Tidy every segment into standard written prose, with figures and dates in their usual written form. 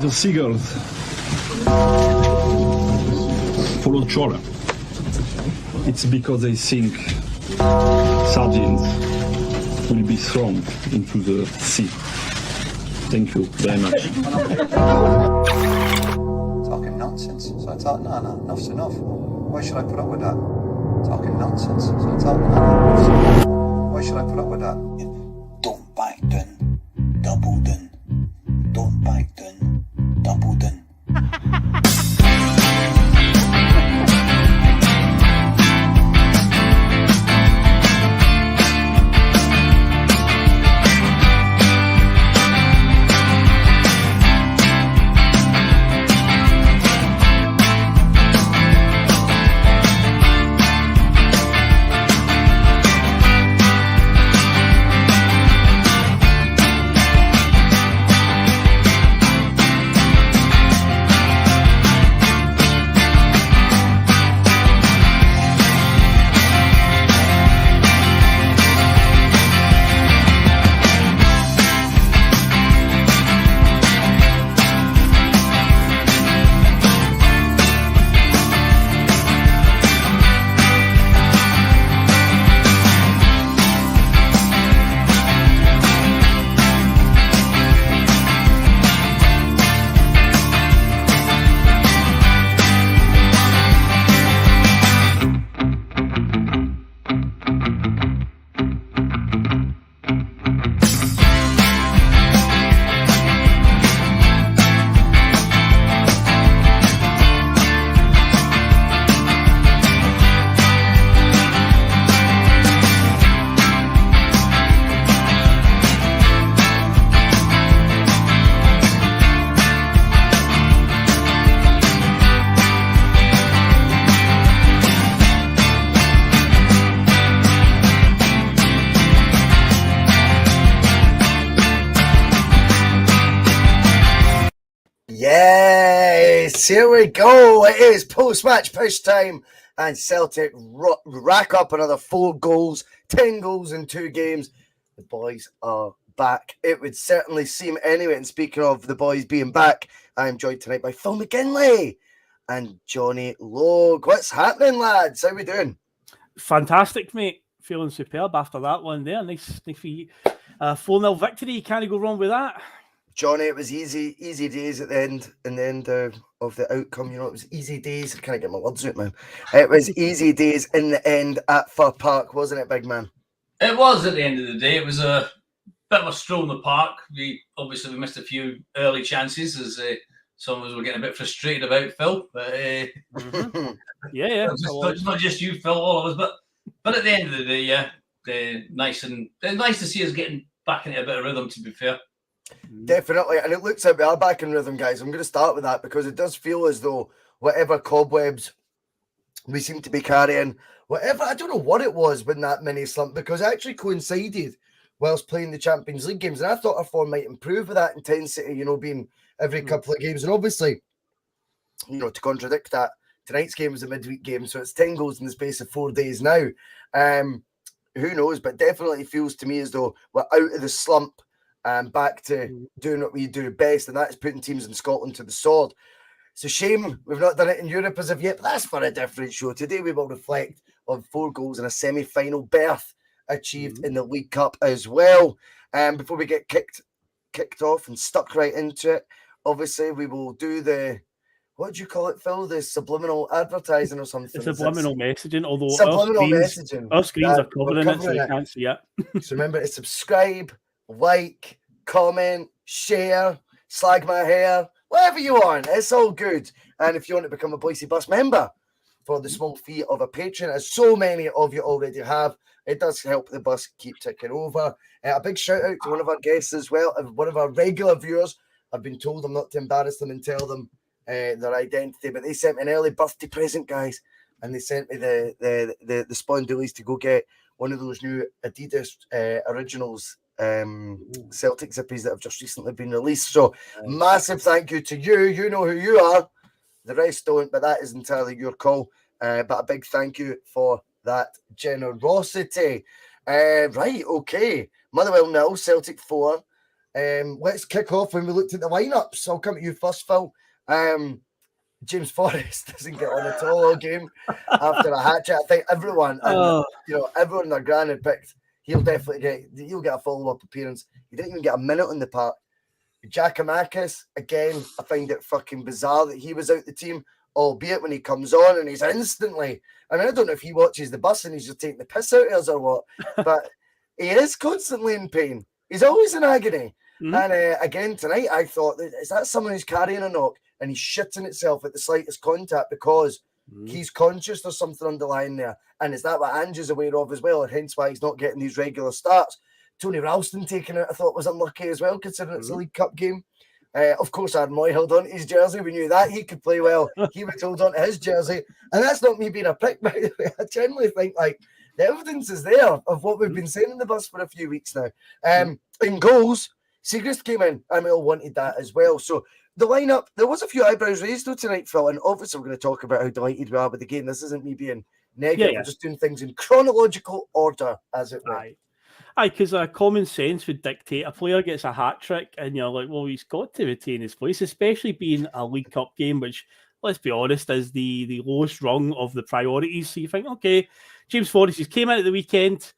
The seagulls follow trawler. It's because they think sardines will be thrown into the sea. Thank you very much. Talking nonsense. So I thought, no, enough's enough. Why should I put up with that? Talking nonsense. So I thought, no, enough's enough. Why should I put up with that? Don't back down, double down. Don't back down, double down. Yes, here we go. It is post-match push time, and Celtic rack up another 4 goals, 10 goals in 2 games. The boys are back. It would certainly seem anyway. And speaking of the boys being back, I am joined tonight by Phil McGinley and Johnny Logue. What's happening, lads? How we doing? Fantastic, mate. Feeling superb after that one there. Nice 4-0 victory. Can't go wrong with that. Johnny, it was easy days at the end, of the outcome. You know, it was easy days. I can't get my words out, man. It was easy days in the end at Fir Park, wasn't it, big man? It was at the end of the day. It was a bit of a stroll in the park. We missed a few early chances as some of us were getting a bit frustrated about Phil. But yeah, it's not just you, Phil, all of us. But at the end of the day, yeah, nice to see us getting back into a bit of rhythm. To be fair. Definitely, and it looks like we are back in rhythm, guys. I'm going to start with that because it does feel as though whatever cobwebs we seem to be carrying, I don't know what it was when that mini slump, because it actually coincided whilst playing the Champions League games, and I thought our form might improve with that intensity, you know, being every couple of games. And obviously, you know, to contradict that, tonight's game was a midweek game, so it's 10 goals in the space of 4 days now. Who knows, but definitely feels to me as though we're out of the slump and back to doing what we do best, and that's putting teams in Scotland to the sword. It's a shame we've not done it in Europe as of yet, but that's for a different show. Today we will reflect on 4 goals and a semi-final berth achieved in the League Cup as well. Before we get kicked off and stuck right into it, obviously we will do the, what do you call it, Phil? The subliminal advertising or something? It's subliminal messaging, although our screens are covering it, so you can't see it. So remember to subscribe, like, comment, share, slag my hair, whatever you want. It's all good. And if you want to become a Boise Bus member for the small fee of a patron, as so many of you already have, it does help the bus keep ticking over. A big shout out to one of our guests as well, one of our regular viewers. I've been told I'm not to embarrass them and tell them their identity, but they sent me an early birthday present, guys, and they sent me the spondoolies to go get one of those new Adidas Originals Celtic zippies that have just recently been released. So massive thank you to you. You know who you are. The rest don't, but that is entirely your call. But a big thank you for that generosity. Right, okay. Motherwell 0, Celtic 4. Let's kick off when we looked at the lineups. I'll come to you first, Phil. James Forrest doesn't get on at all game after a hat trick. I think everyone, everyone in their gran had picked. He'll get a follow-up appearance. He didn't even get a minute on the park. Giakoumakis, again, I find it fucking bizarre that he was out the team, albeit when he comes on and he's instantly, I mean, I don't know if he watches the bus and he's just taking the piss out of us or what, but he is constantly in pain. He's always in agony. And again, tonight, I thought, is that someone who's carrying a knock and he's shitting itself at the slightest contact because he's conscious there's something underlying there? And is that what Ange is aware of as well? And hence why he's not getting these regular starts. Tony Ralston taking it, I thought, was unlucky as well, considering it's a League Cup game. Of course, Aaron Moy held on to his jersey. We knew that he could play well. He would hold on to his jersey. And that's not me being a prick, by the way. I generally think, like, the evidence is there of what we've been saying in the bus for a few weeks now. In goals, Segrist came in, and we all wanted that as well. So the lineup, there was a few eyebrows raised though tonight, Phil, and obviously we're going to talk about how delighted we are with the game. This isn't me being negative. We're just doing things in chronological order, as it were. Aye, because common sense would dictate a player gets a hat trick, and you're like, well, he's got to retain his place, especially being a League Cup game, which, let's be honest, is the lowest rung of the priorities. So you think, okay, James Forrest just came in at the weekend.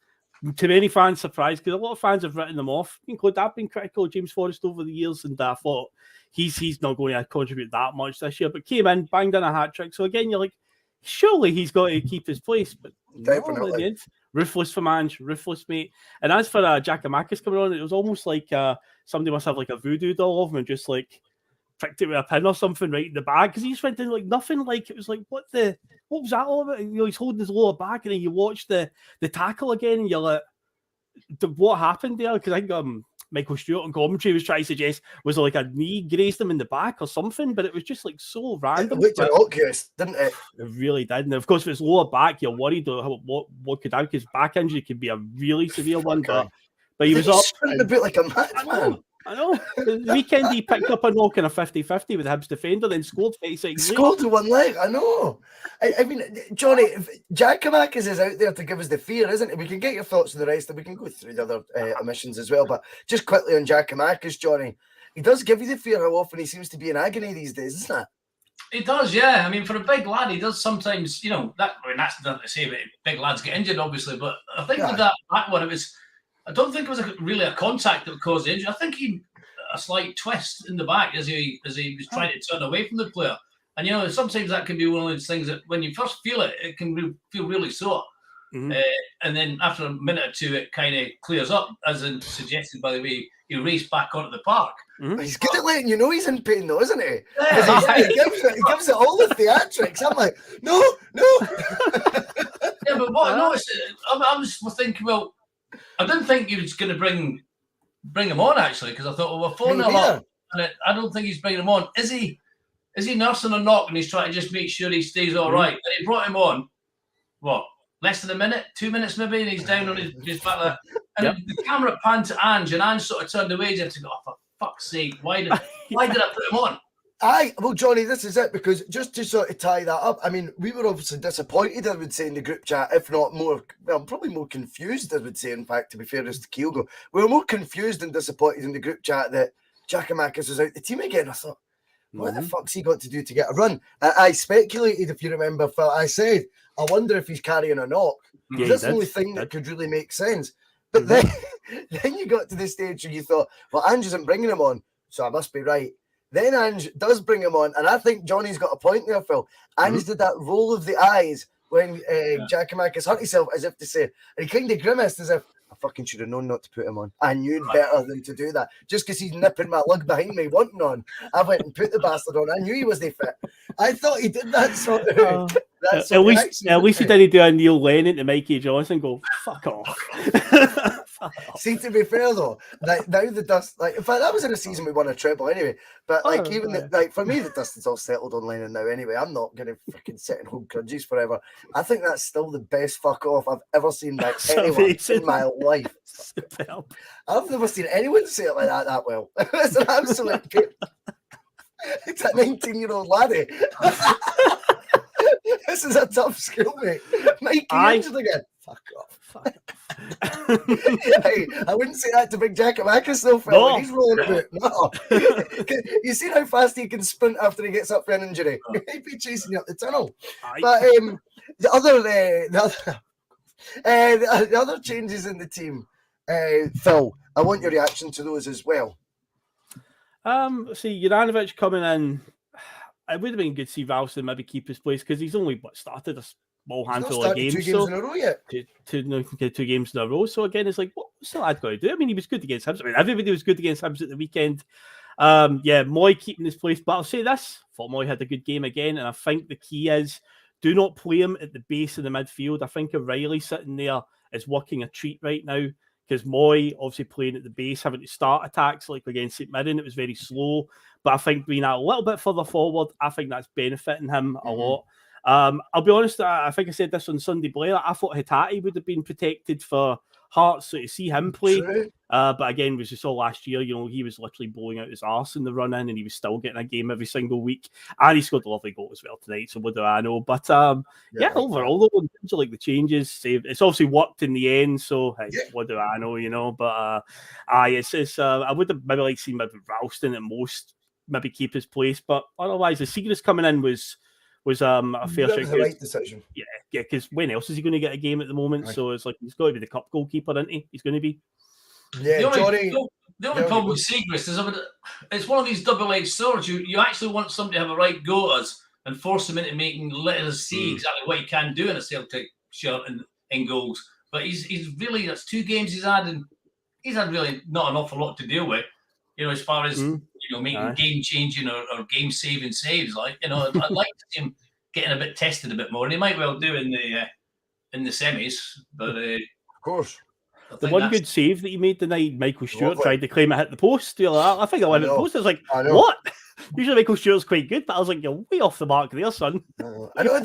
To many fans, surprised, because a lot of fans have written them off. Include I've been critical of James Forrest over the years, and I thought he's not going to contribute that much this year. But came in, banged in a hat trick. So again, you're like, surely he's got to keep his place. But definitely. Ruthless for Ange, ruthless, mate. And as for Giakoumakis coming on, it was almost like somebody must have like a voodoo doll of him and just like pricked it with a pin or something right in the bag, because he just went in like nothing. Like, it was like, what was that all about? He's holding his lower back, and then you watch the tackle again, and you're like, what happened there? Because I think Michael Stewart on commentary was trying to suggest, was it like a knee grazed him in the back or something? But it was just like so random. It looked innocuous, didn't it? It really did. And of course, if it's lower back, you're worried what could happen, because back injury could be a really severe one. But he was up a bit like a madman. I know. The weekend he picked up a knock in a 50-50 with Hibs defender, then scored 36. Scored with one leg, I know. I mean, Johnny, Giakoumakis is out there to give us the fear, isn't it? We can get your thoughts on the rest, and we can go through the other omissions as well. But just quickly on Giakoumakis, Johnny, he does give you the fear how often he seems to be in agony these days, isn't it? He does, yeah. I mean, for a big lad, he does sometimes, that's nothing to say, but big lads get injured, obviously. But I think with that one, I don't think it was really a contact that caused the injury. I think a slight twist in the back as he was trying to turn away from the player. And, sometimes that can be one of those things that when you first feel it, it can feel really sore. And then after a minute or two, it kind of clears up, as in suggested by the way he raced back onto the park. He's good at letting you know he's in pain, though, isn't he? Yeah. He gives it all the theatrics. I'm like, no. Yeah, but what I noticed, I was thinking, well, I didn't think he was going to bring him on, actually, because I thought, well, we're 4-0 up, and I don't think he's bringing him on. Is he nursing a knock and he's trying to just make sure he stays all right? And he brought him on, less than a minute, 2 minutes maybe, and he's down on his back there. And the camera panned to Ange, and Ange sort of turned away as if to go, oh, for fuck's sake, why did I put him on? Well, Johnny, this is it, because just to sort of tie that up, I mean, we were obviously disappointed, I would say, in the group chat, if not more, probably more confused, I would say, in fact, to be fair to Kyogo. We were more confused and disappointed in the group chat that Giakoumakis was out the team again. I thought, what the fuck's he got to do to get a run? I speculated, if you remember, Phil, I said, I wonder if he's carrying a knock. That's the only thing that could really make sense. But then you got to the stage where you thought, well, Ange isn't bringing him on, so I must be right. Then Ange does bring him on, and I think Johnny's got a point there, Phil. Ange did that roll of the eyes when Giakoumakis hurt himself, as if to say, and he kind of grimaced as if, I fucking should have known not to put him on. I knew better than to do that. Just because he's nipping my lug behind me, wanting on, I went and put the bastard on. I knew he wasn't fit. I thought he did that sort of. At least he didn't do a Neil Lennon to Mikey Johnson. Go fuck off. See, to be fair though, like now the dust, like in fact that was in a season we won a treble anyway. But for me the dust is all settled on Lennon now anyway. I'm not gonna freaking sit and hold grudges forever. I think that's still the best fuck off I've ever seen by anyone in my life. I've never seen anyone say it like that well. It's an absolute it's a 19-year-old laddie. This is a tough school, mate. Mikey injured again. Fuck off. I wouldn't say that to Big Giakoumakis though, Phil. No. He's rolling about. No. You seen how fast he can sprint after he gets up for an injury? He'd be chasing you up the tunnel. Aye. But the other changes in the team, Phil, I want your reaction to those as well. See, Juranovic coming in, it would have been good to see Ralston maybe keep his place because he's only started a small handful of games. 2 games in a row yet. Two games in a row. So again, it's like, what's the lad going to do? I mean, he was good against Hibs. I mean, everybody was good against Hibs at the weekend. Moy keeping his place. But I'll say this, I thought Moy had a good game again. And I think the key is do not play him at the base of the midfield. I think O'Reilly sitting there is working a treat right now. Because Moy, obviously playing at the base, having to start attacks like against St Mirren, it was very slow. But I think being a little bit further forward, I think that's benefiting him a lot. I'll be honest, I think I said this on Sunday, Blair. I thought Hatate would have been protected for Hearts, so to see him play. But again, as you saw last year, he was literally blowing out his arse in the run-in, and he was still getting a game every single week. And he scored a lovely goal as well tonight, so what do I know? But overall, though, in terms of like the changes, it's obviously worked in the end, so hey, what do I know, But I would have maybe like seen maybe Ralston at most, maybe keep his place, but otherwise, the Siegrist coming in was a fair shake. The right decision. Yeah, because when else is he going to get a game at the moment? Right. So it's like he's got to be the cup goalkeeper, isn't he? He's going to be. Yeah, the only problem with Siegrist is it's one of these double-edged swords. You actually want somebody to have a right go at us and force him into let us see exactly what he can do in a Celtic shirt and in goals. But he's really, that's 2 games he's had, and he's had really not an awful lot to deal with. As far as making game-changing or game-saving saves, I'd like to see him getting a bit tested a bit more, and he might well do in the semis. But of course, the one good save that he made tonight, Michael Stewart tried to claim it hit the post. I think I went at the post. I was like, what? Usually Michael Stewart's quite good, but I was like, you're way off the mark there, son. I know,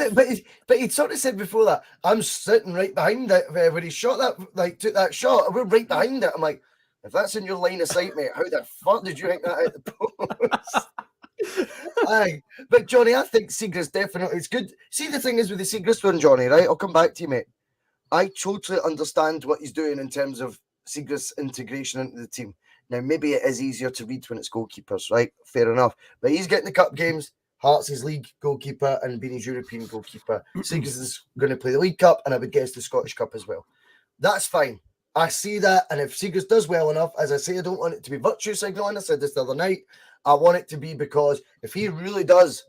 but he'd sort of said before that, I'm sitting right behind it when he shot that, took that shot. We're right behind it. I'm like, if that's in your line of sight, mate, how the fuck did you hit that out the post? Aye. But Johnny, I think Siegrist definitely is good. See, the thing is with the Siegrist one, Johnny, right? I'll come back to you, mate. I totally understand what he's doing in terms of Siegrist's integration into the team. Now, maybe it is easier to read when it's goalkeepers, right? Fair enough. But he's getting the cup games. Hearts is league goalkeeper and being his European goalkeeper. Siegrist is going to play the League Cup, and I would guess the Scottish Cup as well. That's fine. I see that, and if Siegrist does well enough, as I say, I don't want it to be virtue signaling. I said this the other night. I want it to be because if he really does,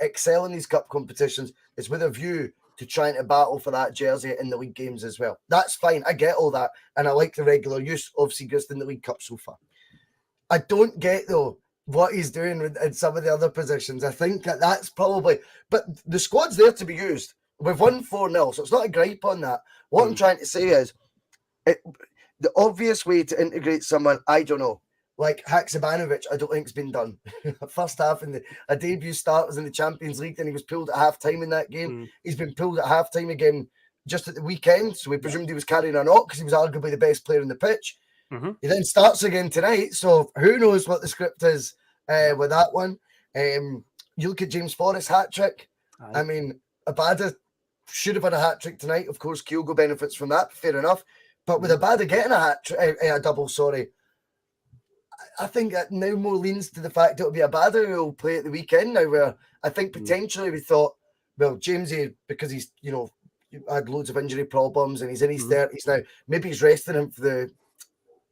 excel in these cup competitions, it's with a view to trying to battle for that jersey in the league games as well. That's fine. I get all that, and I like the regular use of Siegrist in the League Cup so far. I don't get, though, what he's doing in some of the other positions. I think that's probably... But the squad's there to be used. We've won 4-0, so it's not a gripe on that. What I'm trying to say is, the obvious way to integrate someone, I don't know, like Haksabanovic, I don't think it's been done. First half a debut start was in the Champions League, and he was pulled at half-time in that game. He's been pulled at half-time again just at the weekend, so we presumed he was carrying a knock because he was arguably the best player on the pitch. He then starts again tonight, so who knows what the script is with that one. You look at James Forrest's hat-trick. I mean, Abada should have had a hat-trick tonight. Of course, Kyogo benefits from that, fair enough. But with Abada getting a double, I think that now more leans to the fact it'll be Abada who will play at the weekend now, where I think potentially we thought, well, Jamesy, because he's, had loads of injury problems and he's in his 30s now, maybe he's resting him for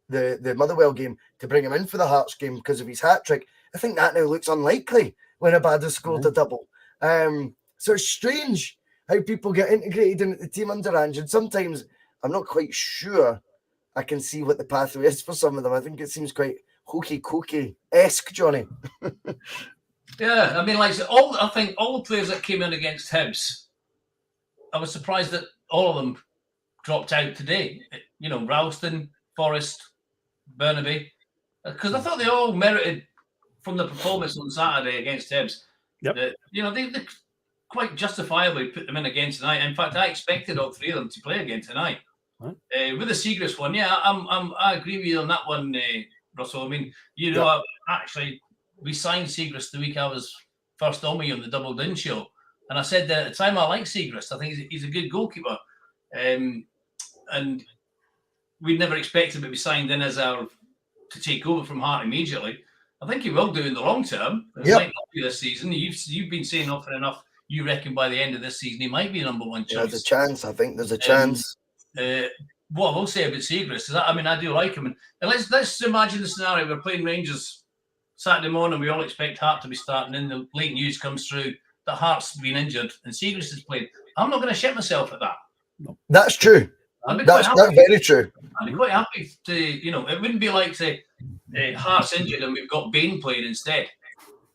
the Motherwell game to bring him in for the Hearts game because of his hat-trick. I think that now looks unlikely when Abada scored a double. So it's strange how people get integrated into the team under Ange, and sometimes I'm not quite sure I can see what the pathway is for some of them. I think it seems quite hokey-cokey-esque, Johnny. Yeah, I mean, I think all the players that came in against Hibs, I was surprised that all of them dropped out today. Ralston, Forrest, Burnaby, because I thought they all merited from the performance on Saturday against Hibs. Yep. They quite justifiably put them in again tonight. In fact, I expected all 3 of them to play again tonight. With the Siegrist one, I agree with you on that one, Russell. I mean, actually, we signed Siegrist the week I was first on me on the Double Din show, and I said that at the time I like Siegrist. I think he's a good goalkeeper, and we never expected him to be signed in to take over from Hart immediately. I think he will do in the long term. It might not be this season. You've been saying often enough. You reckon by the end of this season he might be number one choice. There's a chance. I think there's a chance. What I will say about Siegrist is that I do like him. And let's imagine the scenario: we're playing Rangers Saturday morning. We all expect Hart to be starting. And the late news comes through that Hart's been injured and Siegrist is playing. I'm not going to shit myself at that. That's true. That's very true. I'd be quite happy to, it wouldn't be like, say, Hart's injured and we've got Bain playing instead.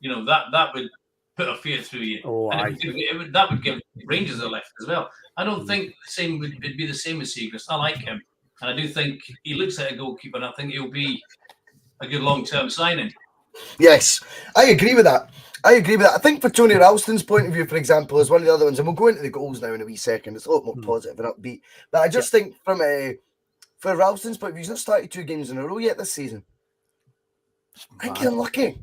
That would put a fear through you. That would give Rangers a lift as well. I don't think the same would be the same with Siegrist. I like him. And I do think he looks like a goalkeeper, and I think he'll be a good long-term signing. Yes, I agree with that. I think for Tony Ralston's point of view, for example, is one of the other ones, and we'll go into the goals now in a wee second. It's a lot more positive and upbeat. But I just think for Ralston's point of view, he's not started 2 games in a row yet this season. I think he's unlucky.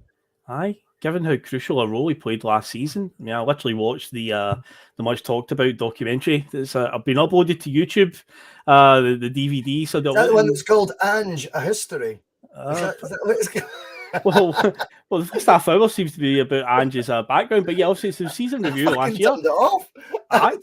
Aye, given how crucial a role he played last season. I mean, I literally watched the much talked about documentary that's I've been uploaded to YouTube, the DVD. So is that the one that's called Ange, A History? Is that what it's called? well, the first half hour seems to be about Ange's background, but yeah, obviously it's the season review last year. Turned it off. I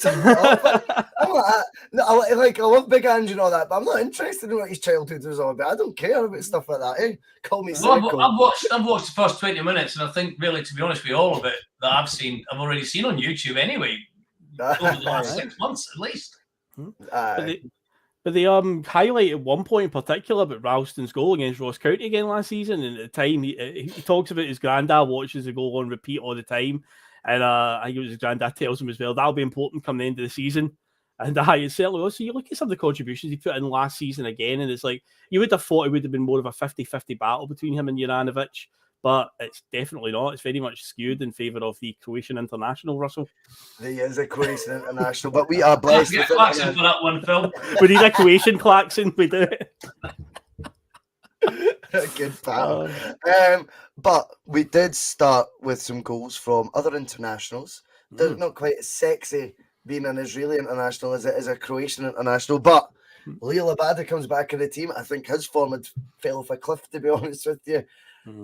love Big Ange and all that, but I'm not interested in what his childhood was all about. I don't care about stuff like that. Call me cynical. I've watched the first 20 minutes, and I think, really, to be honest with you, all of it that I've already seen on YouTube anyway, over the last 6 months at least. But they highlighted one point in particular about Ralston's goal against Ross County again last season. And at the time, he talks about his granddad watches the goal on repeat all the time. And I think it was his granddad tells him as well, that'll be important come the end of the season. And it's certainly also, you look at some of the contributions he put in last season again, and it's like, you would have thought it would have been more of a 50-50 battle between him and Juranovic. But it's definitely not. It's very much skewed in favour of the Croatian international, Russell. He is a Croatian international, but we are blessed. Get Clarkson for that one, Phil. We need a Croatian Clarkson. We do. Good pal. But we did start with some goals from other internationals. They're not quite as sexy being an Israeli international as it is a Croatian international. But Leo Labada comes back in the team. I think his form had fell off a cliff, to be honest with you.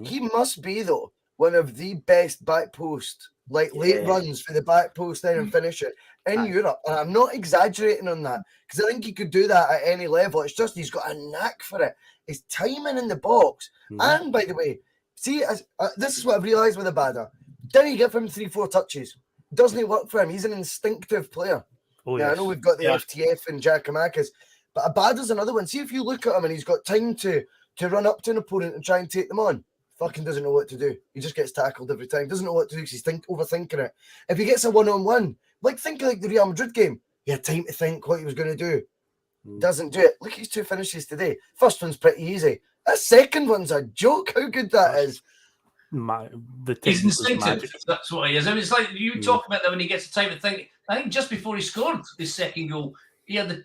He must be, though, one of the best back post, late runs for the back post there and finish it in Europe. And I'm not exaggerating on that, because I think he could do that at any level. It's just he's got a knack for it. His timing in the box. And, by the way, see, this is what I've realised with Abada. Didn't he give him 3-4 touches? Doesn't he work for him? He's an instinctive player. I know we've got the FTF and Giacomakis, but Abada's another one. See, if you look at him and he's got time to run up to an opponent and try and take them on, fucking doesn't know what to do. He just gets tackled every time. Doesn't know what to do because he's overthinking it. If he gets a one-on-one, think of the Real Madrid game. He had time to think what he was going to do. Doesn't do it. Look at his 2 finishes today. First one's pretty easy. That second one's a joke. How good that is. He's instinctive. That's what he is. I mean, it's like you talk about that when he gets the time to think. I think just before he scored his second goal, he had the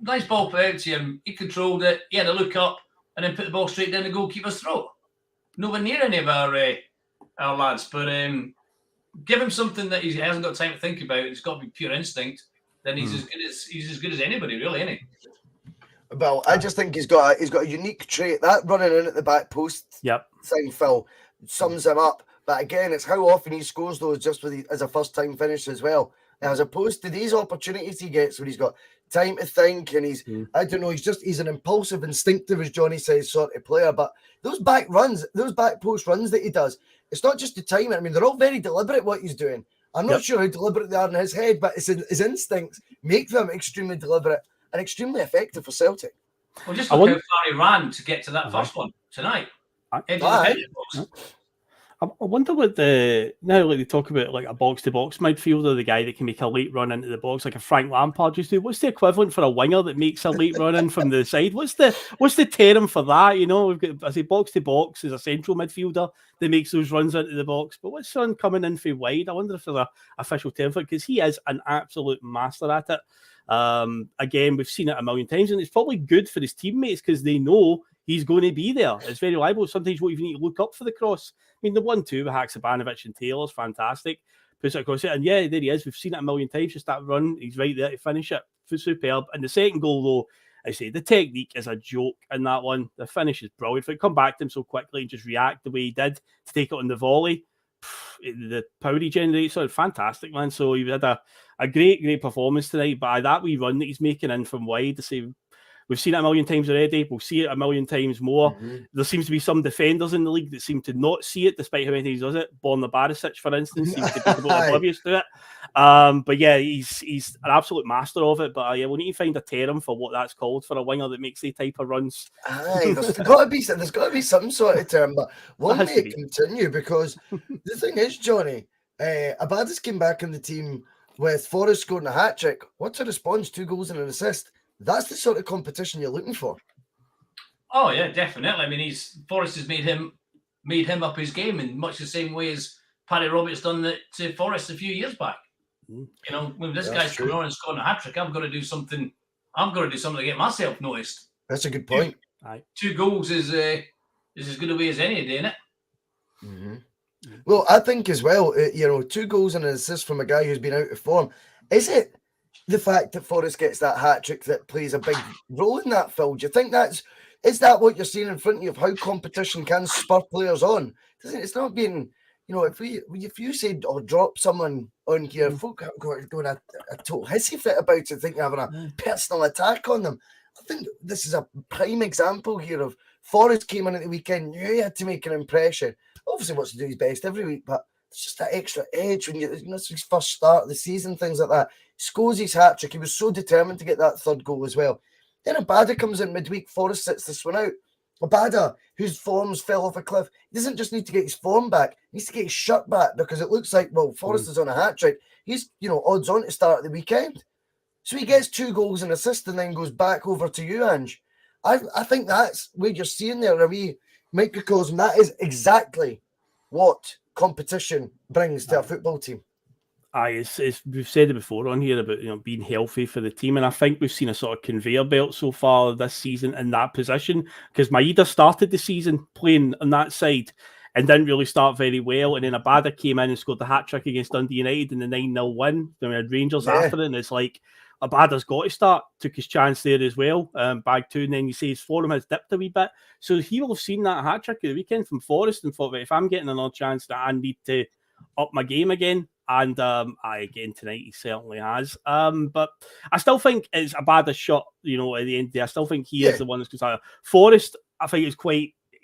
nice ball put out to him. He controlled it. He had a look up and then put the ball straight down the goalkeeper's throat. Nowhere near any of our lads, but give him something that he hasn't got time to think about. It's got to be pure instinct. Then he's as good as anybody, really, isn't he? Well, I just think he's got a unique trait. That running in at the back post thing, Phil, sums him up. But again, it's how often he scores those just as a first time finish as well, as opposed to these opportunities he gets when he's got time to think and he's I don't know, he's an impulsive, instinctive, as Johnny says, sort of player. But those back post runs that he does, it's not just the timing. I mean, they're all very deliberate what he's doing. I'm not sure how deliberate they are in his head, but his instincts make them extremely deliberate and extremely effective for Celtic. Well, just look how far he ran to get to that first one tonight. I wonder what now they talk about like a box-to-box midfielder, the guy that can make a late run into the box like a Frank Lampard used to. What's the equivalent for a winger that makes a late run in from the side? What's the term for that? You know, we've got, I say box-to-box is a central midfielder that makes those runs into the box. But what's someone coming in from wide? I wonder if there's an official term for it, because he is an absolute master at it. Again, we've seen it a million times, and it's probably good for his teammates because they know he's going to be there. It's very reliable. Sometimes you won't even need to look up for the cross. I mean, the 1-2 with Haksabanovic and Taylor is fantastic. Puts it across it, and there he is. We've seen it a million times. Just that run, he's right there to finish it. Superb. And the second goal, though, I say the technique is a joke in that one. The finish is brilliant. If it come back to him so quickly and just react the way he did to take it on the volley, the power he generates, so fantastic, man. So he had a great performance tonight. But that wee run that he's making in from wide, to say we've seen it a million times already. We'll see it a million times more. There seems to be some defenders in the league that seem to not see it, despite how many times he does it. Borna Barisic, for instance, seems to be completely oblivious to it. But yeah, he's an absolute master of it. But yeah, we'll need to find a term for what that's called for a winger that makes the type of runs. Aye, there's got to be some sort of term, but we'll make it continue, because the thing is, Johnny, Abada's came back in the team with Forrest scoring a hat-trick. What's a response? 2 goals and an assist. That's the sort of competition you're looking for. Oh yeah, definitely. I mean, Forrest has made him up his game in much the same way as Paddy Roberts done that to Forrest a few years back. You know, when this guy's coming on and scoring a hat-trick, I'm going to do something to get myself noticed. That's a good point. 2 goals is as good a way as any day, isn't it? Well, I think as well, 2 goals and an assist from a guy who's been out of form. Is it the fact that Forrest gets that hat-trick that plays a big role in that, Phil? Do you think is that what you're seeing in front of you, of how competition can spur players on? It's not being, if you say or drop someone on here, folk are going a total hissy fit about it, thinking having a personal attack on them. I think this is a prime example here of Forrest came in at the weekend, knew he had to make an impression. Obviously wants to do his best every week, but it's just that extra edge when it's his first start of the season, things like that. He scores his hat-trick. He was so determined to get that 3rd goal as well. Then Abada comes in midweek. Forrest sits this one out. Abada, whose forms fell off a cliff, he doesn't just need to get his form back. He needs to get his shirt back, because it looks like, well, Forrest is on a hat-trick. He's, odds on to start at the weekend. So he gets 2 goals and assist and then goes back over to you, Ange. I think that's where you're seeing there a wee microcosm. That is exactly what competition brings to a football team. We've said it before on here about being healthy for the team, and I think we've seen a sort of conveyor belt so far this season in that position, because Maeda started the season playing on that side and didn't really start very well, and then Abada came in and scored the hat-trick against Dundee United in the 9-0 win. Then we had Rangers after it, and it's like Abada's got to start. Took his chance there as well, bag 2, and then you say his form has dipped a wee bit. So he will have seen that hat-trick at the weekend from Forrest and thought, if I'm getting another chance, that I need to up my game again. And again tonight he certainly has. But I still think it's Abada's shot, at the end of the day. I still think he is the one that's going to Forrest, I think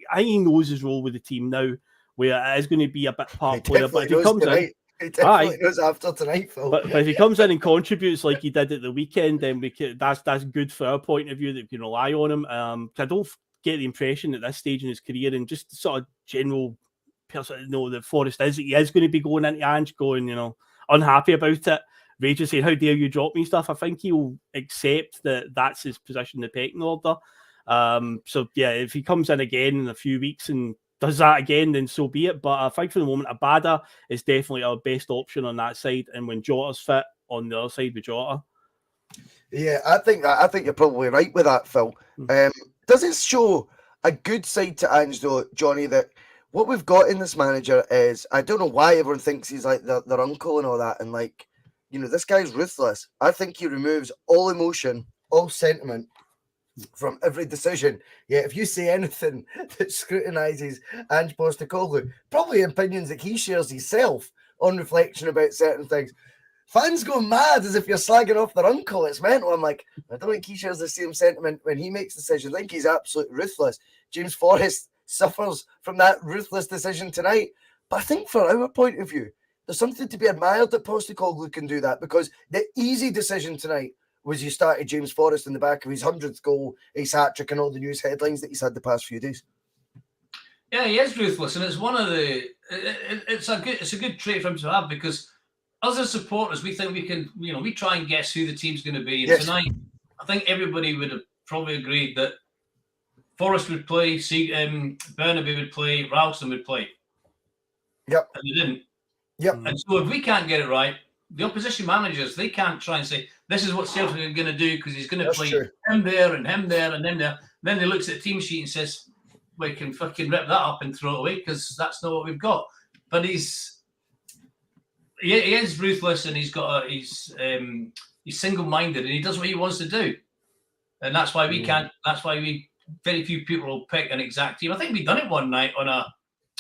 I think he knows his role with the team now, where it is going to be a bit part player. But if he comes in, he definitely knows after tonight, Phil. But if he comes in and contributes like he did at the weekend, then that's good for our point of view, that we can rely on him. I don't get the impression at this stage in his career, and just sort of general person, that Forrest he is going to be going into Ange going, unhappy about it, raging, saying, "How dare you drop me?" stuff. I think he'll accept that that's his position in the pecking order. So yeah, if he comes in again in a few weeks and does that again, then so be it. But I think for the moment, Abada is definitely our best option on that side, and when Jota's fit on the other side with Jota. Yeah, I think you're probably right with that, Phil. Does it show a good side to Ange, though, Johnny, that what we've got in this manager is, I don't know why everyone thinks he's like their uncle and all that, and this guy's ruthless. I think he removes all emotion, all sentiment from every decision. Yeah, if you say anything that scrutinises Ange Postecoglou, probably opinions that he shares himself on reflection about certain things, fans go mad as if you're slagging off their uncle. It's mental. I'm like, I don't think he shares the same sentiment when he makes decisions. I think he's absolutely ruthless. James Forrest suffers from that ruthless decision tonight. But I think for our point of view, there's something to be admired that Postecoglou can do that, because the easy decision tonight was you started James Forrest in the back of his 100th goal, his hat-trick, and all the news headlines that he's had the past few days. Yeah, he is ruthless, and it's one of the. It's a good trait for him to have, because us as supporters, we think we can, we try and guess who the team's going to be. And tonight, I think everybody would have probably agreed that Forrest would play, Burnaby would play, Ralston would play. Yep. And they didn't. Yep. And so if we can't get it right, the opposition managers, they can't try and say, this is what Celtic are going to do, because he's going to play him there and him there and him there. Then he looks at the team sheet and says, we can fucking rip that up and throw it away, because that's not what we've got. But he is ruthless, and he's single-minded, and he does what he wants to do. And that's why we can't. That's why very few people will pick an exact team. I think we done it one night on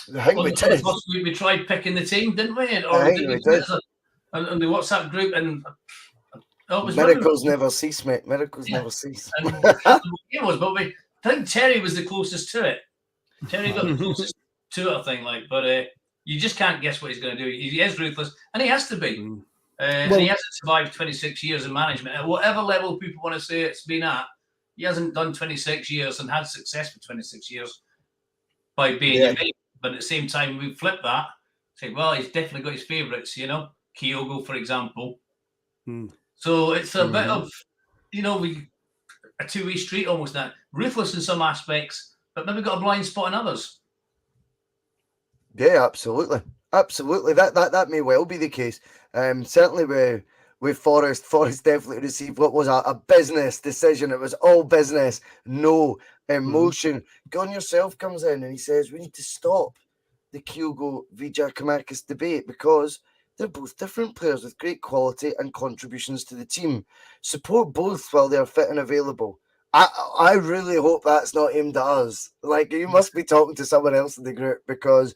we did. We tried picking the team, didn't we? Or I think we did. On the WhatsApp group, and it was Miracles never cease, mate. Miracles never cease. And I can't remember what it was, but I think Terry was the closest to it. Terry got the closest to it, I think. But you just can't guess what he's going to do. He is ruthless, and he has to be. And he hasn't survived 26 years in management at whatever level people want to say it's been at. He hasn't done 26 years and had success for 26 years by being your mate. But at the same time, we flip that. Say, well, he's definitely got his favourites, Kyogo, for example. So it's a bit of, a two-way street almost now. Ruthless in some aspects, but maybe got a blind spot in others. Yeah, absolutely. Absolutely. That may well be the case. Certainly with Forest definitely received what was a business decision. It was all business, no emotion. Gon yourself comes in and he says, we need to stop the Kyogo v Giakoumakis debate because they're both different players with great quality and contributions to the team. Support both while they're fit and available. I really hope that's not aimed at us. You must be talking to someone else in the group because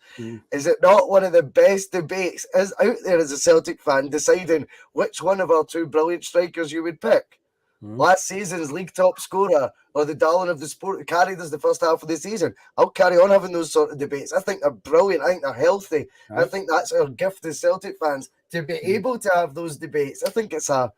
is it not one of the best debates is out there as a Celtic fan deciding which one of our two brilliant strikers you would pick? Last season's league top scorer or the darling of the sport who carried us the first half of the season. I'll carry on having those sort of debates. I think they're brilliant. I think they're healthy. Right. I think that's our gift as Celtic fans to be able to have those debates. I think it's a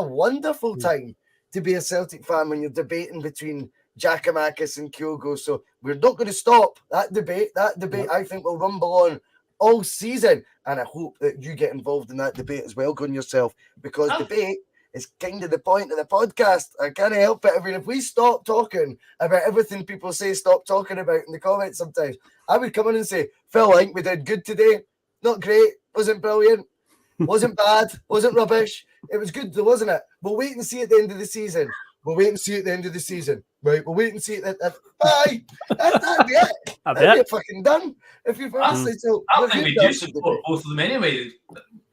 wonderful time to be a Celtic fan when you're debating between Giakoumakis and Kyogo. So we're not going to stop that debate. That debate, I think, will rumble on all season. And I hope that you get involved in that debate as well, Gun yourself, because debate is kind of the point of the podcast. I can't help it. I mean, if we stop talking about everything people say stop talking about in the comments sometimes, I would come in and say, Phil, I think we did good today. Not great. Wasn't brilliant. Wasn't bad. Wasn't rubbish. It was good though, wasn't it? We'll wait and see at the end of the season. Right, we'll wait and see it. Bye. That'd be it. That'd be fucking done. If you've honestly so I think we do support both of them anyway.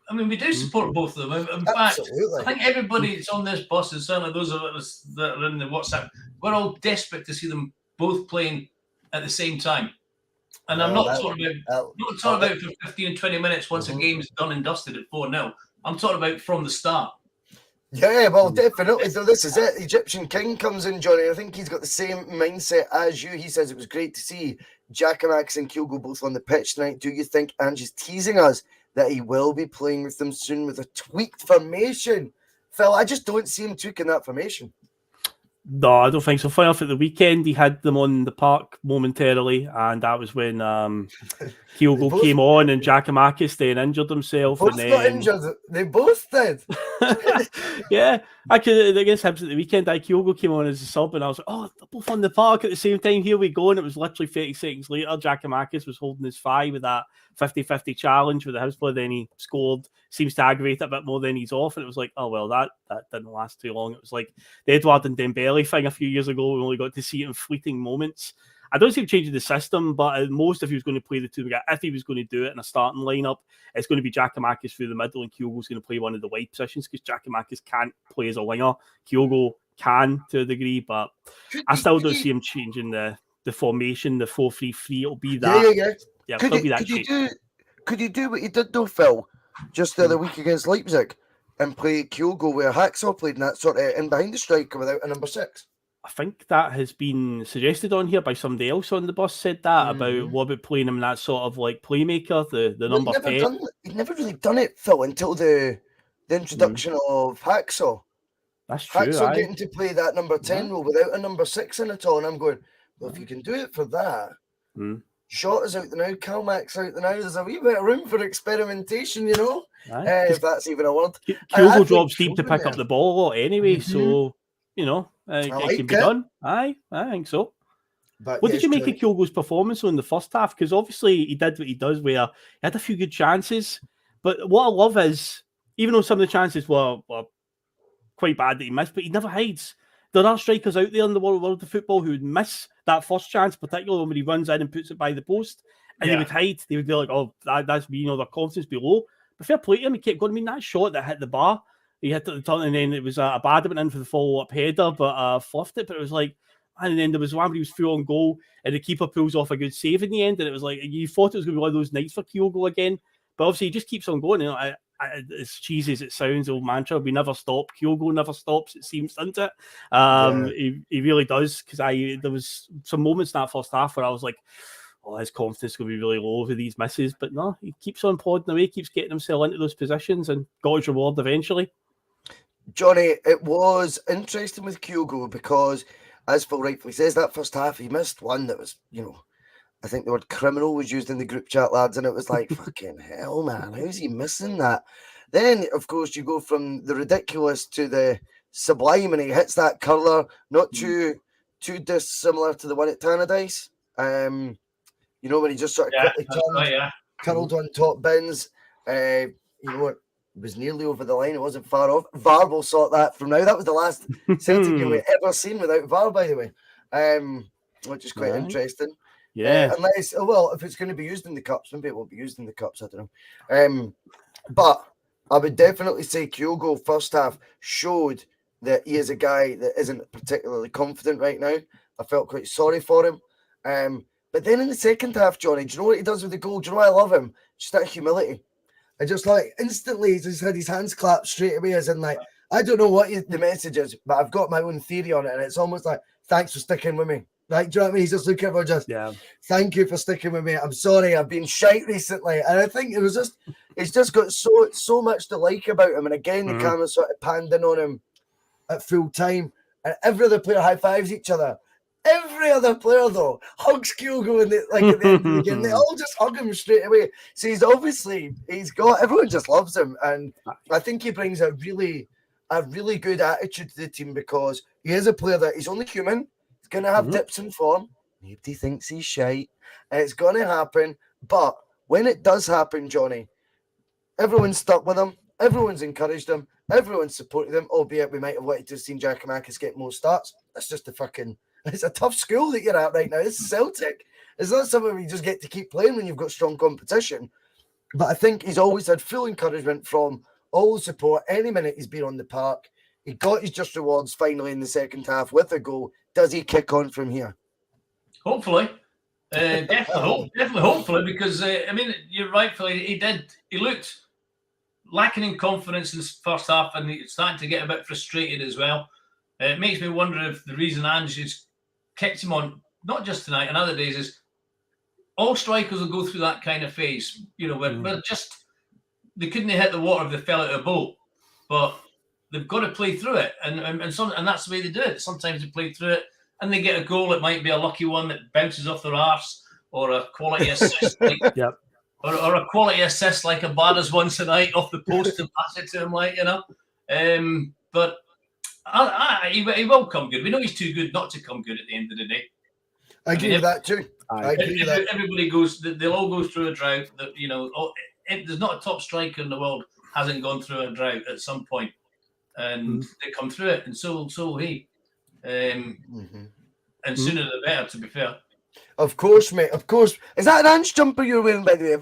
I mean, we do support both of them. In fact, I think everybody that's on this bus, and certainly those of us that are in the WhatsApp, we're all desperate to see them both playing at the same time. And I'm not talking about for 15 and 20 minutes once a game is done and dusted at 4-0. I'm talking about from the start. Yeah, well, definitely. So this is it. The Egyptian King comes in, Johnny. I think he's got the same mindset as you. He says it was great to see Giakoumakis and Kyogo both on the pitch tonight. Do you think Ange's teasing us that he will be playing with them soon with a tweaked formation? Phil, I just don't see him tweaking that formation. No, I don't think so. Funny enough, at the weekend, he had them on the park momentarily, and that was when Kyogo came on and Giakoumakis then injured himself. Both got injured. They both did. Yeah, against Hibs at the weekend, Kyogo came on as a sub, and I was like, oh, they're both on the park at the same time. Here we go. And it was literally 30 seconds later, Giakoumakis was holding his thigh with that 50-50 challenge with the Hibs player. Then he scored. Seems to aggravate it a bit more than he's off. And it was like, oh, well, that didn't last too long. It was like the Edouard and Dembele thing a few years ago. We only got to see it in fleeting moments. I don't see him changing the system, but at most, if he was going to play the two, if he was going to do it in a starting lineup, it's going to be Giakoumakis through the middle, and Kyogo's going to play one of the wide positions because Giakoumakis can't play as a winger. Kyogo can to a degree, but I still don't see him changing the formation, the 4-3-3. It'll be that. Yeah, it'll be that shape. Could you do what you did though, Phil, just the other week against Leipzig, and play Kyogo where Haksabanovic played in that sort of in behind the striker without a number 6? I think that has been suggested on here by somebody else on the bus. Said that about what about playing him in that sort of like playmaker, the number 10. He'd never really done it, Phil, until the introduction of Haksabanovic. That's true. Haksabanovic getting to play that number 10 role without a number 6 in it all, and I'm going, well, if you can do it for that. Shot is out the now, Kalmak's out the now. There's a wee bit of room for experimentation, if that's even a word. Kyogo drops deep to pick up the ball a lot anyway, so it can be done. I think so. But what did you make of Kyogo's performance in the first half? Because obviously he did what he does, where he had a few good chances. But what I love is, even though some of the chances were quite bad that he missed, but he never hides. There are strikers out there in the world of football who would miss that first chance, particularly when he runs in and puts it by the post, and they would hide. They would be like, oh, that's me, their confidence below. But fair play to him, he kept going. I mean, that shot that hit the bar, he hit it at the turn, and then it was a bad went in for the follow-up header, but fluffed it. But it was like, and then there was one where he was full on goal, and the keeper pulls off a good save in the end, and it was like, you thought it was going to be one of those nights for Kyogo again, but obviously he just keeps on going. You know, as cheesy as it sounds, old mantra, we never stop. Kyogo never stops, it seems, doesn't it? He really does, because there was some moments in that first half where I was like, oh, his confidence is going to be really low over these misses, but no, he keeps on plodding away, keeps getting himself into those positions, and got his reward eventually. Johnny, it was interesting with Kyogo because, as Phil rightfully says, that first half he missed one that was, I think the word criminal was used in the group chat, lads, and it was like, fucking hell, man, how's he missing that? Then, of course, you go from the ridiculous to the sublime, and he hits that curler, not too dissimilar to the one at Tannadice. When he just sort of quickly turned, curled on top bins. It was nearly over the line. It wasn't far off. VAR will sort that from now. That was the last Celtic game we've ever seen without VAR, by the way, which is quite interesting. Yeah. Unless, if it's going to be used in the cups, maybe it won't be used in the cups. I don't know. But I would definitely say Kyogo first half showed that he is a guy that isn't particularly confident right now. I felt quite sorry for him. But then in the second half, Johnny, do you know what he does with the goal? Do you know why I love him? Just that humility. I just like instantly he's just had his hands clapped straight away, as in like, I don't know what the message is, but I've got my own theory on it, and it's almost like, thanks for sticking with me. Like, do you know what I mean? He's just looking for thank you for sticking with me. I'm sorry, I've been shite recently. And I think he's just got so much to like about him. And again, the camera sort of panned in on him at full time. And every other player high fives each other. Every other player, though, hugs Kyogo at the end of the game. They all just hug him straight away. So everyone just loves him. And I think he brings a really good attitude to the team, because he is a player that he's only human. Going to have dips in form. Nobody thinks he's shite. It's going to happen. But when it does happen, Johnny, everyone's stuck with him. Everyone's encouraged him. Everyone's supported him, albeit we might have wanted to have seen Giakoumakis get more starts. That's just it's a tough school that you're at right now. This is Celtic. It's not something where you just get to keep playing when you've got strong competition. But I think he's always had full encouragement from all the support. Any minute he's been on the park. He got his just rewards finally in the second half with a goal. Does he kick on from here? Hopefully. Definitely hopefully, because, you're rightfully, he looked lacking in confidence in the first half, and he's starting to get a bit frustrated as well. It makes me wonder if the reason Ange has kept him on, not just tonight and other days, is all strikers will go through that kind of phase, where just they couldn't hit the water if they fell out of a boat, but they've got to play through it, and that's the way they do it. Sometimes they play through it and they get a goal. It might be a lucky one that bounces off their arse, or a quality assist, or a quality assist like Abada's one tonight off the post and pass it to him, But he will come good. We know he's too good not to come good at the end of the day. I agree with that too. Everybody goes. They'll all go through a drought. There's not a top striker in the world hasn't gone through a drought at some point. And they come through it, and so will he. And sooner the better, to be fair. Of course, mate. Of course. Is that an Ange jumper you're wearing, by the way?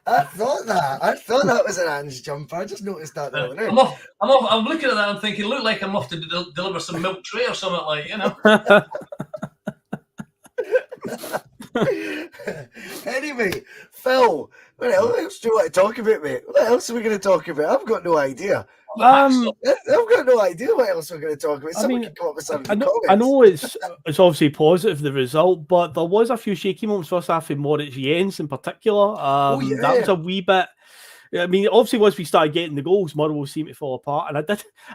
I thought that was an Ange jumper. I just noticed that the other night. I'm looking at that and thinking, look like I'm off to deliver some milk tray or something like, Anyway, Phil, what else do you want to talk about, mate? What else are we going to talk about? I've got no idea. I've got no idea what else we're going to talk about. Someone can come up with something. I know it's obviously positive, the result, but there was a few shaky moments first half in Moritz Jens in particular. That was a wee bit. I mean, obviously, once we started getting the goals, Motherwell seemed to fall apart. And I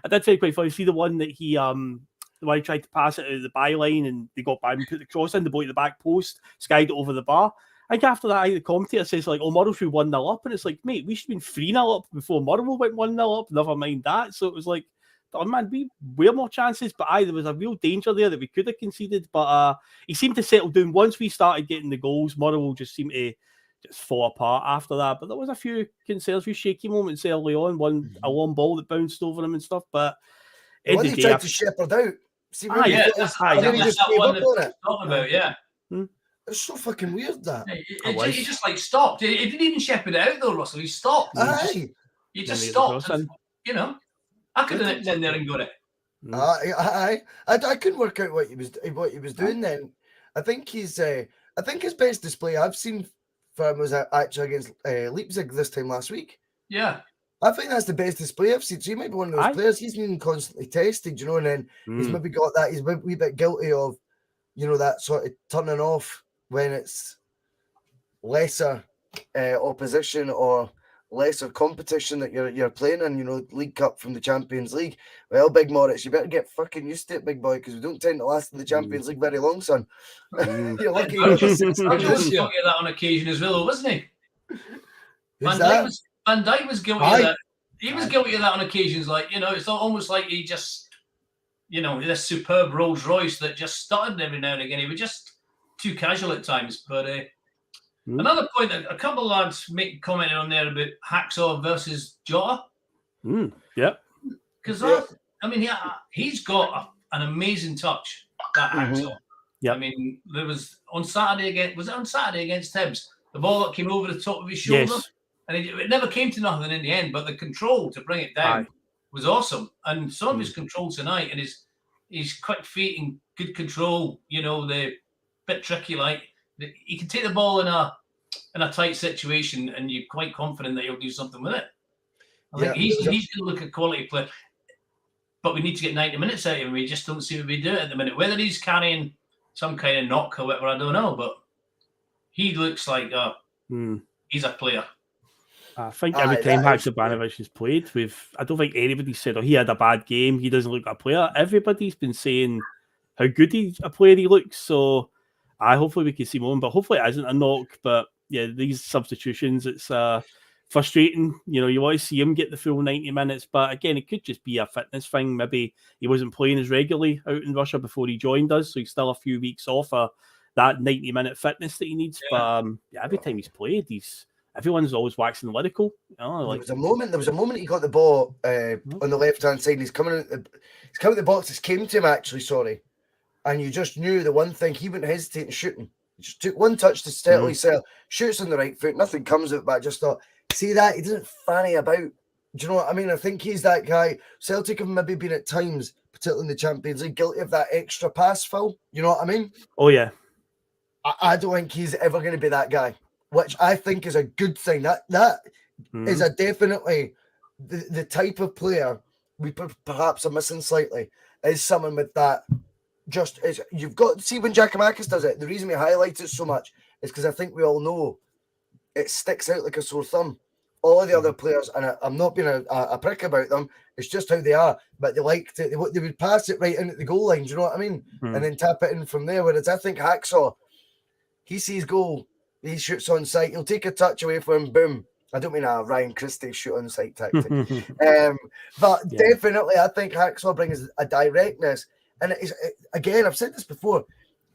did find quite funny. See the one that he tried to pass it out of the byline, and they got by and put the cross in, the boy at the back post, skied it over the bar. I think after that, the commentator says, like, Motherwell should be 1-0 up. And it's like, mate, we should have been 3-0 up before Motherwell went 1-0 up. Never mind that. So it was like, oh man, we were more chances, but there was a real danger there that we could have conceded. But he seemed to settle down once we started getting the goals. Motherwell just seemed to just fall apart after that. But there was a few concerns, a few shaky moments early on. A long ball that bounced over him and stuff. But when he tried to shepherd out. That's that one that talking about, yeah. It's so fucking weird that. He just like stopped. He didn't even shepherd it out though, Russell. He stopped. He just stopped. You know, I could have nipped in there and got it. I couldn't work out what he was doing then. I think his best display I've seen for him was actually against Leipzig this time last week. Yeah. I think that's the best display I've seen. So he might be one of those players. He's been constantly tested, and then he's maybe got that. He's a wee bit guilty of, that sort of turning off when it's lesser opposition or lesser competition that you're playing in, League Cup from the Champions League. Well, Big Moritz, you better get fucking used to it, big boy, because we don't tend to last in the Champions League very long, son. You're lucky. Virgil was guilty of that on occasion as well, wasn't he? Van Dijk was guilty of that. He was guilty of that on occasions. It's almost like he just, this superb Rolls Royce that just stuttered every now and again. He was just too casual at times. But another point that a couple of lads commented on there about Haksabanovic versus Jota. Yep. Because he's got an amazing touch, that Haksabanovic. Yeah. I mean, there was on Saturday against Hibs, the ball that came over the top of his shoulder. Yes. And it never came to nothing in the end, but the control to bring it down was awesome. And some of his control tonight and his quick feet and good control, the bit tricky, he can take the ball in a tight situation and you're quite confident that he'll do something with it. I think he's going to look a quality player. But we need to get 90 minutes out of him. We just don't seem to be doing it at the minute. Whether he's carrying some kind of knock or whatever, I don't know. But he looks like he's a player. I think every time Haksabanovic has played, I don't think anybody said, he had a bad game, he doesn't look like a player. Everybody's been saying how good a player he looks. So hopefully we can see more, but hopefully it isn't a knock. But yeah, these substitutions, it's frustrating. You want to see him get the full 90 minutes, but again, it could just be a fitness thing. Maybe he wasn't playing as regularly out in Russia before he joined us, so he's still a few weeks off that 90-minute fitness that he needs. Yeah. But every time he's played, everyone's always waxing lyrical. There was a moment he got the ball on the left-hand side. And he's coming out the box. It came to him actually, sorry, and you just knew the one thing, he wouldn't hesitate in shooting. He just took one touch to settle himself, shoots on the right foot, nothing comes of it. But I just thought, see that he doesn't fanny about. Do you know what I mean? I think he's that guy. Celtic have maybe been at times, particularly in the Champions League, guilty of that extra pass foul. You know what I mean? Oh yeah. I don't think he's ever going to be that guy, which I think is a good thing. That is definitely the type of player we perhaps are missing slightly, is someone with that. You've got to see when Giakoumakis does it. The reason we highlight it so much is because I think we all know it sticks out like a sore thumb. All of the other players, and I'm not being a prick about them, it's just how they are, but they would pass it right in at the goal line, do you know what I mean? And then tap it in from there. Whereas I think Haksabanovic, he sees goal, he shoots on sight, he'll take a touch away from him, boom. I don't mean a Ryan Christie shoot on sight tactic. But definitely I think Haksabanovic brings a directness. And again, I've said this before,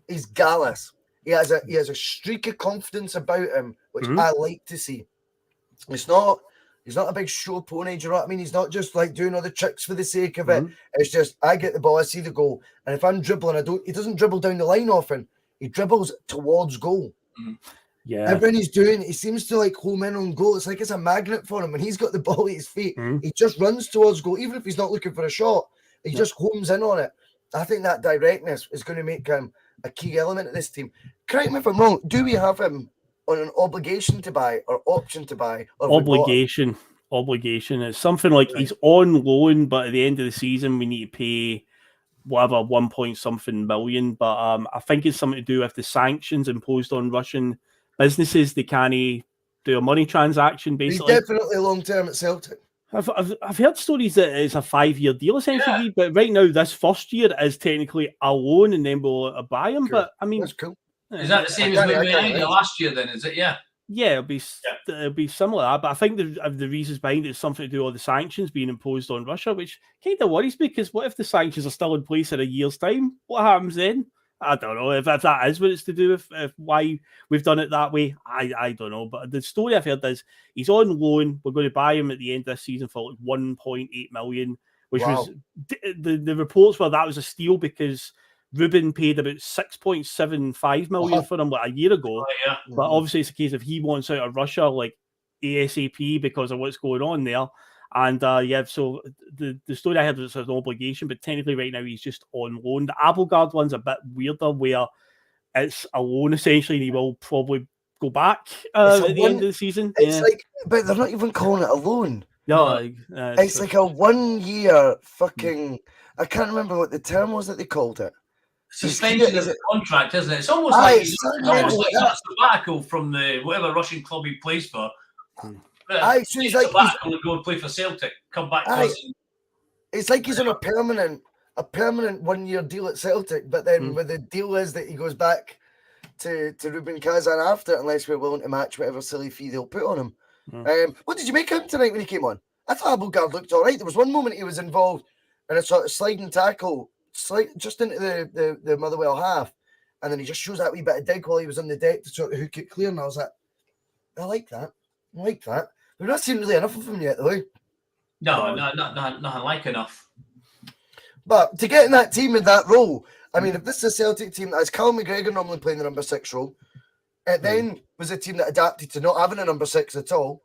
he's gallus. He has a streak of confidence about him, which I like to see. He's not a big show pony, do you know what I mean? He's not just doing all the tricks for the sake of it. It's just, I get the ball, I see the goal. And if I'm dribbling, he doesn't dribble down the line often. He dribbles towards goal. Yeah. Everything he's doing, he seems to home in on goal. It's like it's a magnet for him. When he's got the ball at his feet, he just runs towards goal. Even if he's not looking for a shot, he just homes in on it. I think that directness is going to make him a key element of this team. Correct me if I'm wrong. Do we have him on an obligation to buy or option to buy? Or obligation. It's something like he's on loan, but at the end of the season, we need to pay whatever 1 point something million. But I think it's something to do with the sanctions imposed on Russian businesses. They can't do a money transaction, basically. He's definitely long term at Celtic. I've heard stories that it's a 5-year deal essentially, but right now this first year is technically a loan, and then we'll buy him. Cool. But I mean, that's cool. Is that the same as maybe last year? Then is it? Yeah. Yeah, it'll be similar. But I think the reasons behind it is something to do with all the sanctions being imposed on Russia, which kind of worries me, because what if the sanctions are still in place in a year's time? What happens then? I don't know if that is what it's to do with why we've done it that way. I don't know. But the story I've heard is he's on loan. We're going to buy him at the end of this season for 1.8 million, which was the reports were that was a steal because Ruben paid about 6.75 million for him a year ago. But obviously it's a case of he wants out of Russia ASAP because of what's going on there. And so the story I had was an obligation, but technically right now he's just on loan. The Abelgard one's a bit weirder, where it's a loan essentially, and he will probably go back at the end of the season. It's like, but they're not even calling it a loan. No, it's like a 1 year fucking. I can't remember what the term was that they called it. Suspension of the contract, isn't it? It's almost like a sabbatical from the whatever Russian club he plays for. So he's like sabbatical to go and play for Celtic. Come back. It's like he's on a permanent 1 year deal at Celtic, but then with the deal is that he goes back to Rubin Kazan after, unless we're willing to match whatever silly fee they'll put on him. What did you make of him tonight when he came on? I thought Abelgard looked all right. There was one moment he was involved in a sort of sliding tackle, just into the Motherwell half, and then he just shows that wee bit of dig while he was on the deck to sort of hook it clear, and I was like, I like that. We've not seen really enough of him yet, though. No, nothing like enough. But to get in that team in that role, I mean, if this is a Celtic team that has Cal McGregor normally playing the number 6 role, it then was a team that adapted to not having a number 6 at all.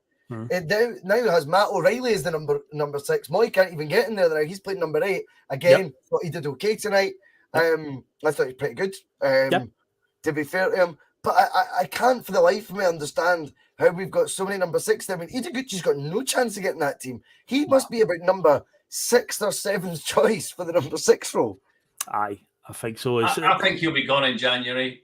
It now has Matt O'Reilly as the number 6. Moy can't even get in there now. He's playing number 8 again. Thought he did okay tonight. I thought he was pretty good. To be fair to him, but I can't for the life of me understand how we've got so many number 6. I mean, Ideguchi's got no chance of getting that team. He must be about number 6th or 7th choice for the number 6 role. Aye, I think so. I think he'll be gone in January.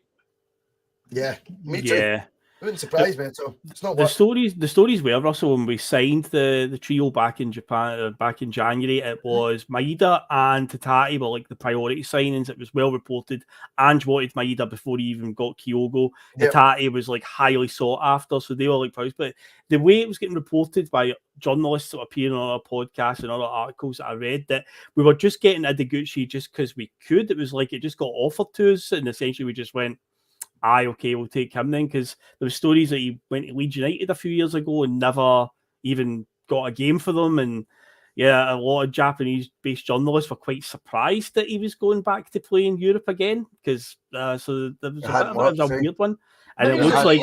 Yeah, me too. Yeah. It wouldn't surprise me at all. It's not the stories were, Russell, when we signed the trio back in Japan back in January, it was Maeda and Tatati were like the priority signings. It was well reported. Ange wanted Maeda before he even got Kyogo. Tatati was like highly sought after, so they were like priorities. But the way it was getting reported by journalists that appearing on our podcast and other articles that I read, that we were just getting Ideguchi just because we could. It was like it just got offered to us, and essentially we just went, aye, okay, we'll take him then, because there were stories that he went to Leeds United a few years ago and never even got a game for them. And yeah, a lot of Japanese-based journalists were quite surprised that he was going back to play in Europe again, because so there was a weird one. And it looks like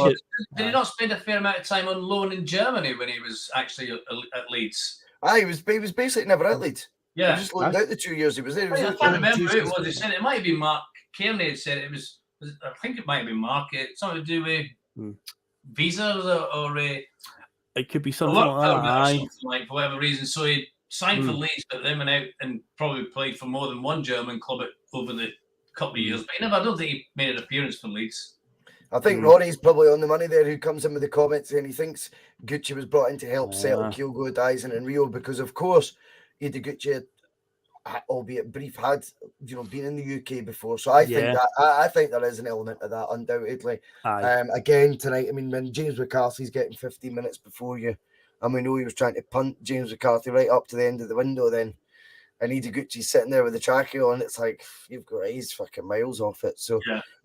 did he not spend a fair amount of time on loan in Germany when he was actually at Leeds? He was basically never at Leeds. Yeah, he just looked out the 2 years he was there. I can't remember who it was. He said it might have been Mark Kearney had said it was. I think it might have been market. Something to do with visas or it could be something like that. Something like for whatever reason. So he signed for Leeds, but then went out and probably played for more than one German club over the couple of years. But I don't think he made an appearance for Leeds. I think Ronnie's probably on the money there, who comes in with the comments saying he thinks Gucci was brought in to help settle Kyogo, Dyson and Rio, because of course Ideguchi, albeit brief, had been in the UK before, so I think there is an element of that undoubtedly. Again tonight, I mean, when James McCarthy's getting 15 minutes before you, and we know he was trying to punt James McCarthy right up to the end of the window, then and Ideguchi's sitting there with the trachea on, it's like you've got eyes fucking miles off it. So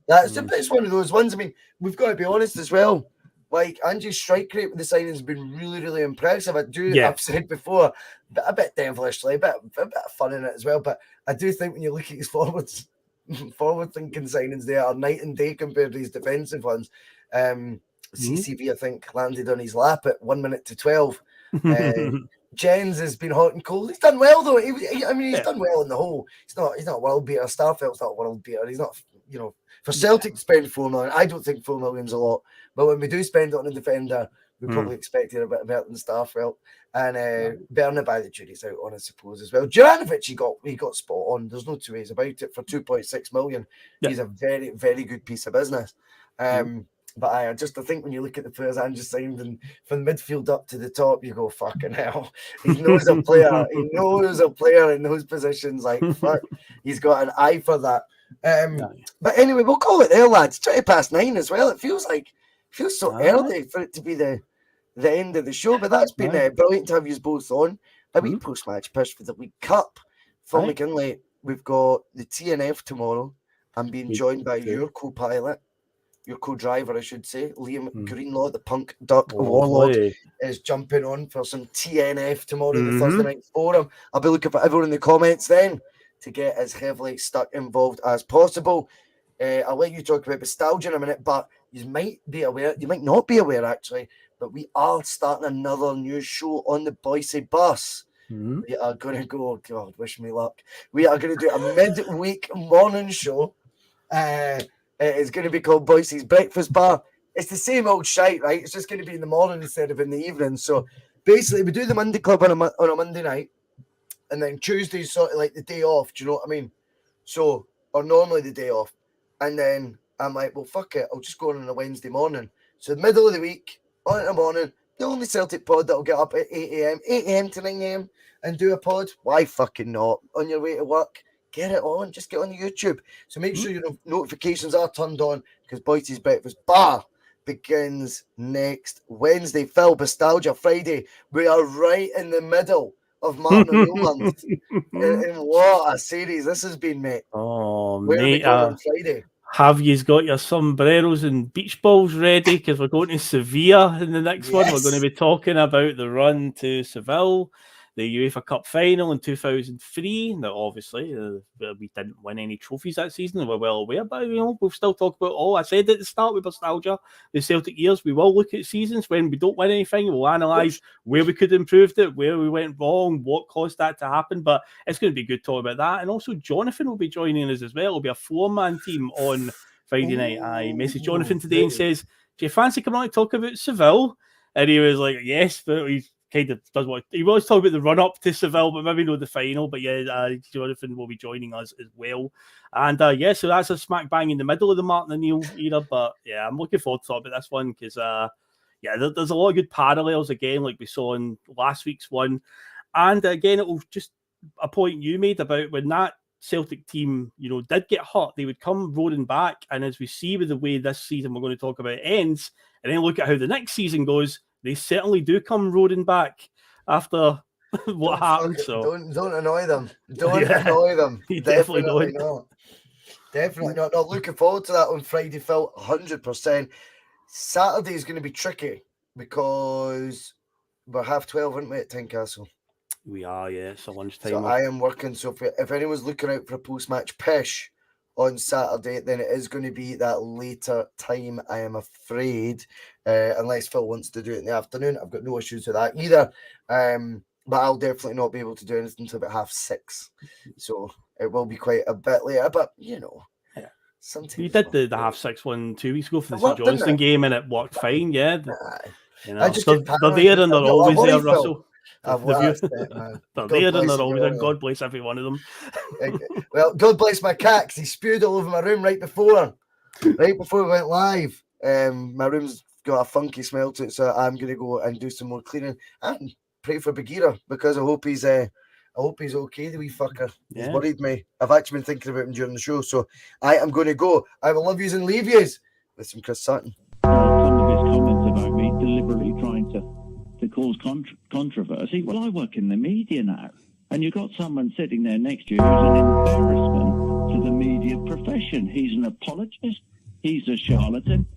it's one of those ones. I mean, we've got to be honest as well. Like, Angie's strike rate with the signings has been really, really impressive. I've said before, a bit devilishly, a bit of fun in it as well. But I do think when you look at his forward-thinking signings, they are night and day compared to his defensive ones. CCV, I think, landed on his lap at 1 minute to 12. Jens has been hot and cold. He's done well, though. He's done well in the whole. He's not a world beater. Starfelt's not a world beater. He's not, for Celtic to spend $4 million, I don't think $4 million's a lot. But when we do spend it on a defender, we probably expected a bit better than Starfelt. And Berna, by the jury's out on, I suppose, as well. Juranovic, he got spot on. There's no two ways about it. For $2.6 million, he's a very, very good piece of business. But I think when you look at the players I just signed, and from the midfield up to the top, you go, fucking hell. He knows a player. He knows a player in those positions. Like, fuck, he's got an eye for that. But anyway, we'll call it there, lads. 9:20 as well. It feels so early for it to be the end of the show. But that's been brilliant to have you both on. A wee post-match push for the League Cup. Phil McKinley, we've got the TNF tomorrow. I'm being joined by your co-pilot. Your co-driver, I should say, Liam Greenlaw, the punk duck warlord, is jumping on for some TNF tomorrow, the Thursday night forum. I'll be looking for everyone in the comments then to get as heavily stuck involved as possible. I'll let you talk about nostalgia in a minute, but you might be aware, you might not be aware actually, but we are starting another new show on the Boise bus. Mm-hmm. We are going to go, God, wish me luck. We are going to do a midweek morning show. It's going to be called Boise's Breakfast Bar. It's the same old shite, right? It's just going to be in the morning instead of in the evening. So basically, we do the Monday Club on a Monday night, and then Tuesday's sort of like the day off. Do you know what I mean? So, or normally the day off. And then I'm like, well, fuck it. I'll just go on a Wednesday morning. So the middle of the week, on in the morning, the only Celtic pod that'll get up at 8 a.m. to 9 a.m. and do a pod. Why fucking not? On your way to work, get it on. Just get on YouTube. So make sure your notifications are turned on, because Boise's Breakfast Bar begins next Wednesday. Phil, Nostalgia Friday. We are right in the middle of Martin O'Neill month. And what a series this has been, mate. Oh, Where mate. are we going on Friday? Have you got your sombreros and beach balls ready? Because we're going to Sevilla in the next one. We're going to be talking about the run to Seville, the UEFA Cup final in 2003. Now, obviously, we didn't win any trophies that season. We're well aware, but we'll still talk about I said at the start with nostalgia, the Celtic years. We will look at seasons when we don't win anything. We'll analyse where we could have improved it, where we went wrong, what caused that to happen. But it's going to be good talk about that. And also, Jonathan will be joining us as well. It'll be a four-man team on Friday night. I messaged Jonathan today and says, do you fancy coming on to talk about Seville? And he was like, yes, but he's kind of does what he was talking about the run up to Seville, but maybe not the final. But yeah, Jonathan will be joining us as well. And so that's a smack bang in the middle of the Martin O'Neill era. But yeah, I'm looking forward to talking about this one because there's a lot of good parallels again, like we saw in last week's one. And again, it will just a point you made about when that Celtic team, did get hurt, they would come roaring back. And as we see with the way this season we're going to talk about ends, and then look at how the next season goes, they certainly do come roaring back after what happened. So don't annoy them. Don't annoy them. Definitely not. Definitely not. No, looking forward to that on Friday, Phil. 100%. Saturday is going to be tricky because we're 12:30, aren't we, at Tynecastle? We are, yeah. It's a lunchtime. So I am working. So if anyone's looking out for a post-match pish on Saturday, then it is going to be that later time, I am afraid, unless Phil wants to do it in the afternoon. I've got no issues with that either, but I'll definitely not be able to do anything until about 6:30, so it will be quite a bit later, but sometimes we did the 6:30 one 2 weeks ago for the St Johnstone game, and it worked fine. Yeah, they're there and they're always there, Russell. I've watched it, man. They're there and they're always there. God bless every one of them. Well, God bless my cat, because he spewed all over my room right before we went live. My room's got a funky smell to it, so I'm going to go and do some more cleaning and pray for Bagheera, because I hope he's okay, the wee fucker. He's worried me. I've actually been thinking about him during the show, so I am going to go. I will love yous and leave yous with some Chris Sutton. Some of his comments about me deliberately trying to cause controversy. Well, I work in the media now, and you've got someone sitting there next to you who's an embarrassment to the media profession. He's an apologist. He's a charlatan.